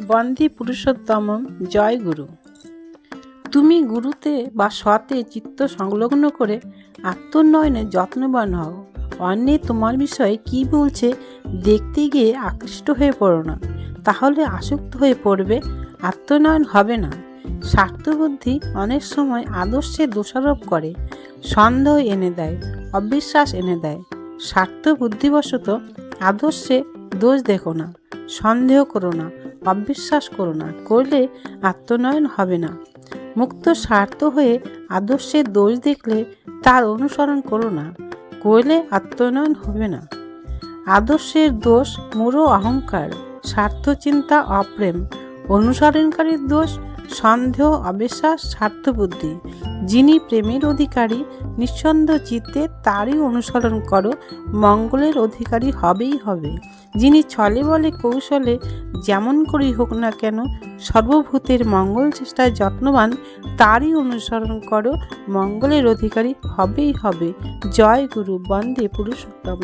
বন্দে পুরুষোত্তমম। জয় গুরু। তুমি গুরুতে বা সতে চিত্ত সংলগ্ন করে আত্মোন্নয়নে যত্নবান হও। অন্যে তোমার বিষয়ে কি বলছে দেখতে গিয়ে আকৃষ্ট হয়ে পড়ো না, তাহলে আসক্ত হয়ে পড়বে, আত্মোন্নয়ন হবে না। স্বার্থবুদ্ধি অনেক সময় আদর্শে দোষারোপ করে, সন্দেহ এনে দেয়, অবিশ্বাস এনে দেয়। স্বার্থ বুদ্ধিবশত আদর্শে দোষ দেখো না, সন্দেহ করো না, অবিশ্বাস করো না, করলে আত্মোন্নয়ন হবে না। মুক্ত স্বার্থ হয়ে আদর্শের দোষ দেখলে তার অনুসরণ করো না, করলে আত্মোন্নয়ন হবে না। আদর্শের দোষ মূঢ় অহংকার, স্বার্থ চিন্তা, অপ্রেম। অনুসরণকারীর দোষ সন্দেহ, অবিশ্বাস, স্বার্থবুদ্ধি। যিনি প্রেমের অধিকারী, নিঃসন্দেহ চিত্তে তারই অনুসরণ করো, মঙ্গলের অধিকারী হবেই হবে। যিনি ছলে বলে কৌশলে যেমন করেই হোক না কেন সর্বভূতের মঙ্গল চেষ্টায় যত্নবান, তারই অনুসরণ করো, মঙ্গলের অধিকারী হবেই হবে। জয় গুরু। বন্দে পুরুষোত্তম।